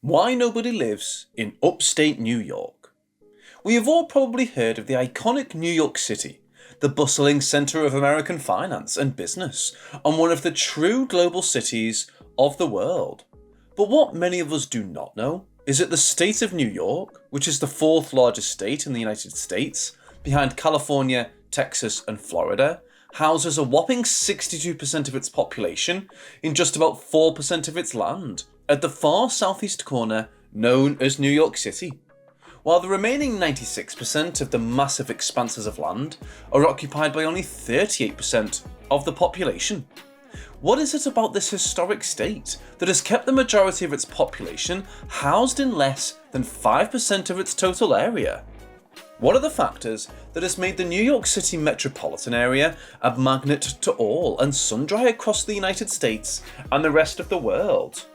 Why nobody lives in upstate New York. We have all probably heard of the iconic New York City, the bustling centre of American finance and business, and one of the true global cities of the world. But what many of us do not know is that the state of New York, which is the fourth largest state in the United States, behind California, Texas and Florida, houses a whopping 62% of its population in just about 4% of its land, at the far southeast corner known as New York City, while the remaining 96% of the massive expanses of land are occupied by only 38% of the population. What is it about this historic state that has kept the majority of its population housed in less than 5% of its total area? What are the factors that has made the New York City metropolitan area a magnet to all and sundry across the United States and the rest of the world?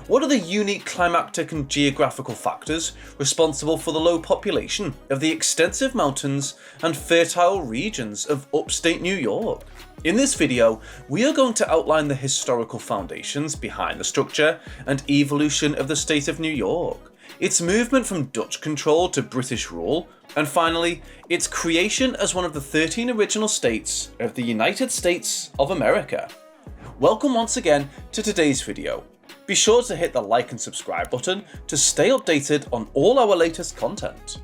What are the unique climatic and geographical factors responsible for the low population of the extensive mountains and fertile regions of upstate New York? In this video, we are going to outline the historical foundations behind the structure and evolution of the state of New York, its movement from Dutch control to British rule, and finally, its creation as one of the 13 original states of the United States of America. Welcome once again to today's video. Be sure to hit the like and subscribe button to stay updated on all our latest content.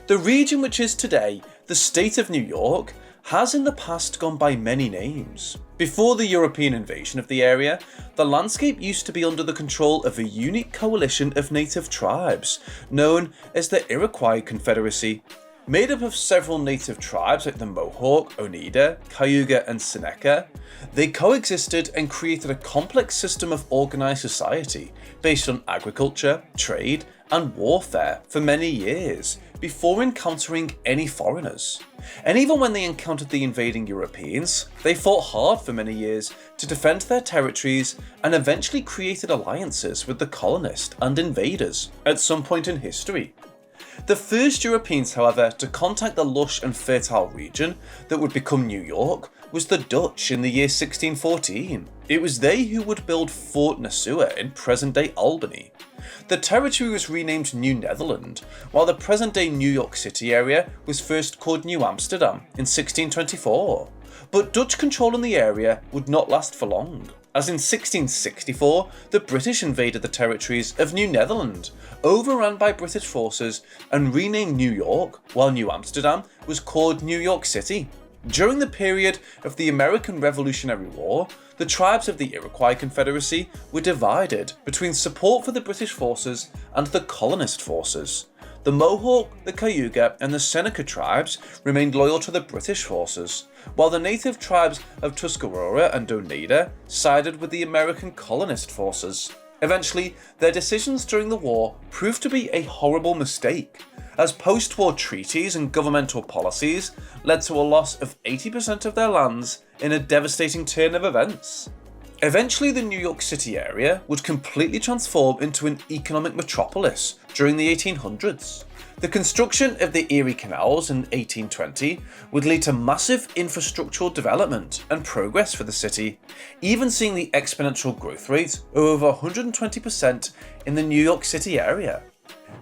The region which is today the state of New York has in the past gone by many names. Before the European invasion of the area, the landscape used to be under the control of a unique coalition of native tribes known as the Iroquois Confederacy. Made up of several native tribes like the Mohawk, Oneida, Cayuga and Seneca, they coexisted and created a complex system of organised society based on agriculture, trade and warfare for many years before encountering any foreigners. And even when they encountered the invading Europeans, they fought hard for many years to defend their territories and eventually created alliances with the colonists and invaders at some point in history. The first Europeans, however, to contact the lush and fertile region that would become New York was the Dutch in the year 1614. It was they who would build Fort Nassaua in present-day Albany. The territory was renamed New Netherland, while the present-day New York City area was first called New Amsterdam in 1624. But Dutch control in the area would not last for long, as in 1664 the British invaded the territories of New Netherland, overrun by British forces and renamed New York, while New Amsterdam was called New York City. During the period of the American Revolutionary War, the tribes of the Iroquois Confederacy were divided between support for the British forces and the colonist forces. The Mohawk, the Cayuga and the Seneca tribes remained loyal to the British forces, while the native tribes of Tuscarora and Oneida sided with the American colonist forces. Eventually, their decisions during the war proved to be a horrible mistake, as post-war treaties and governmental policies led to a loss of 80% of their lands in a devastating turn of events. Eventually, the New York City area would completely transform into an economic metropolis during the 1800s. The construction of the Erie Canals in 1820 would lead to massive infrastructural development and progress for the city, even seeing the exponential growth rate of over 120% in the New York City area.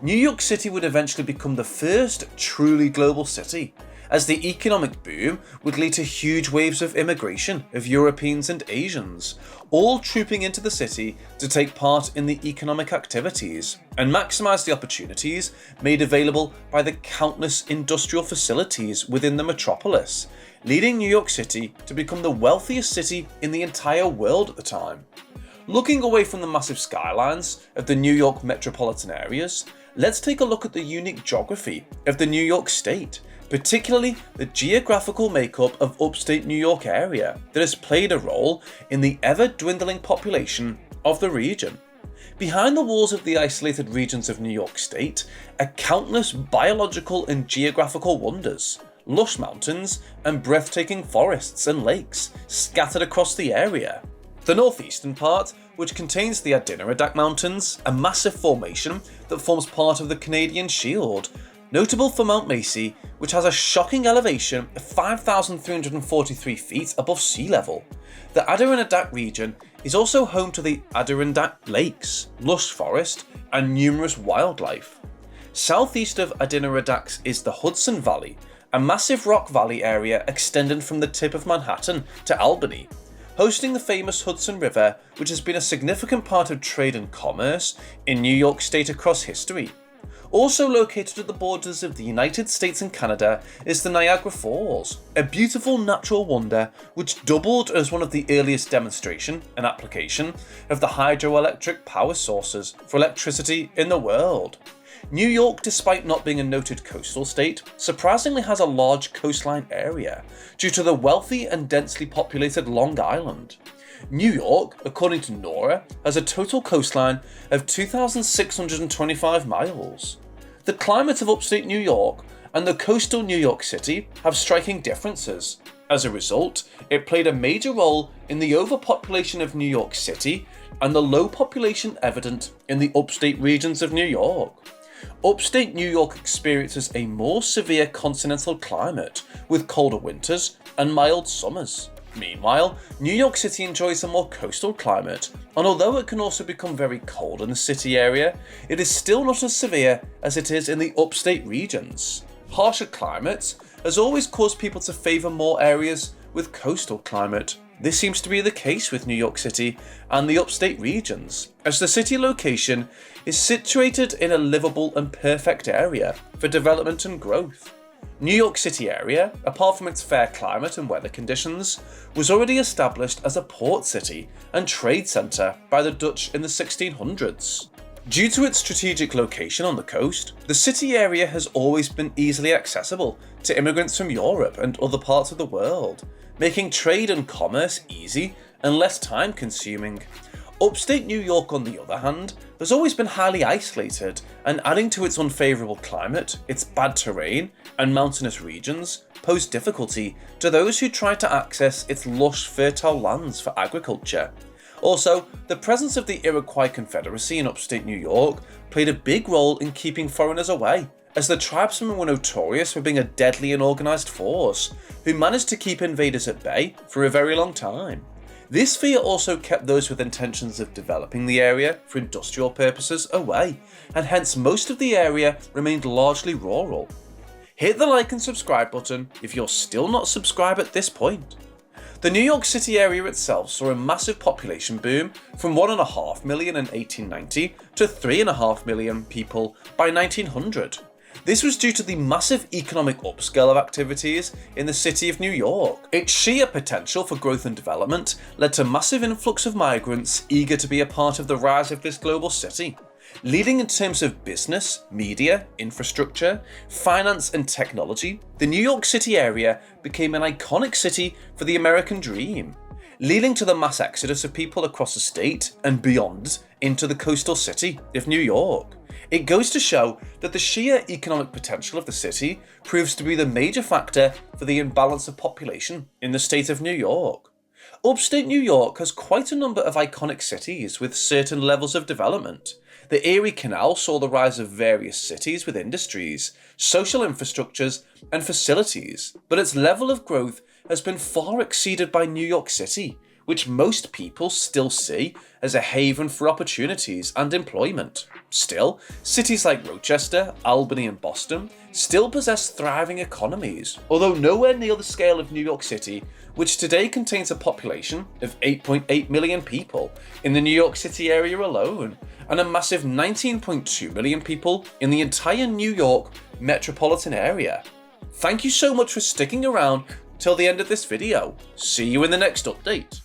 New York City would eventually become the first truly global city, as the economic boom would lead to huge waves of immigration of Europeans and Asians, all trooping into the city to take part in the economic activities and maximise the opportunities made available by the countless industrial facilities within the metropolis, leading New York City to become the wealthiest city in the entire world at the time. Looking away from the massive skylines of the New York metropolitan areas, let's take a look at the unique geography of the New York state, particularly the geographical makeup of upstate New York area that has played a role in the ever-dwindling population of the region. Behind the walls of the isolated regions of New York state are countless biological and geographical wonders, lush mountains and breathtaking forests and lakes scattered across the area. The northeastern part, which contains the Adirondack Mountains, a massive formation that forms part of the Canadian Shield, notable for Mount Macy, which has a shocking elevation of 5,343 feet above sea level. The Adirondack region is also home to the Adirondack Lakes, lush forest, and numerous wildlife. Southeast of Adirondacks is the Hudson Valley, a massive rock valley area extending from the tip of Manhattan to Albany, hosting the famous Hudson River, which has been a significant part of trade and commerce in New York State across history. Also located at the borders of the United States and Canada is the Niagara Falls, a beautiful natural wonder which doubled as one of the earliest demonstration and application of the hydroelectric power sources for electricity in the world. New York, despite not being a noted coastal state, surprisingly has a large coastline area due to the wealthy and densely populated Long Island. New York, according to NORA, has a total coastline of 2,625 miles. The climate of upstate New York and the coastal New York City have striking differences. As a result, it played a major role in the overpopulation of New York City and the low population evident in the upstate regions of New York. Upstate New York experiences a more severe continental climate with colder winters and mild summers. Meanwhile, New York City enjoys a more coastal climate, and although it can also become very cold in the city area, it is still not as severe as it is in the upstate regions. Harsher climates has always caused people to favour more areas with coastal climate. This seems to be the case with New York City and the upstate regions, as the city location is situated in a livable and perfect area for development and growth. New York City area, apart from its fair climate and weather conditions, was already established as a port city and trade centre by the Dutch in the 1600s. Due to its strategic location on the coast, the city area has always been easily accessible to immigrants from Europe and other parts of the world, making trade and commerce easy and less time consuming. Upstate New York, on the other hand, has always been highly isolated, and adding to its unfavourable climate, its bad terrain and mountainous regions pose difficulty to those who try to access its lush, fertile lands for agriculture. Also, the presence of the Iroquois confederacy in upstate New York played a big role in keeping foreigners away, as the tribesmen were notorious for being a deadly and organised force who managed to keep invaders at bay for a very long time. This fear also kept those with intentions of developing the area for industrial purposes away, and hence most of the area remained largely rural. Hit the like and subscribe button if you're still not subscribed at this point. The New York City area itself saw a massive population boom from 1.5 million in 1890 to 3.5 million people by 1900. This was due to the massive economic upscale of activities in the city of New York. Its sheer potential for growth and development led to massive influx of migrants eager to be a part of the rise of this global city. Leading in terms of business, media, infrastructure, finance and technology, the New York City area became an iconic city for the American dream, leading to the mass exodus of people across the state and beyond into the coastal city of New York. It goes to show that the sheer economic potential of the city proves to be the major factor for the imbalance of population in the state of New York. Upstate New York has quite a number of iconic cities with certain levels of development. The Erie Canal saw the rise of various cities with industries, social infrastructures, and facilities, but its level of growth has been far exceeded by New York City, which most people still see as a haven for opportunities and employment. Still, cities like Rochester, Albany, and Boston still possess thriving economies, although nowhere near the scale of New York City, which today contains a population of 8.8 million people in the New York City area alone, and a massive 19.2 million people in the entire New York metropolitan area. Thank you so much for sticking around till the end of this video. See you in the next update.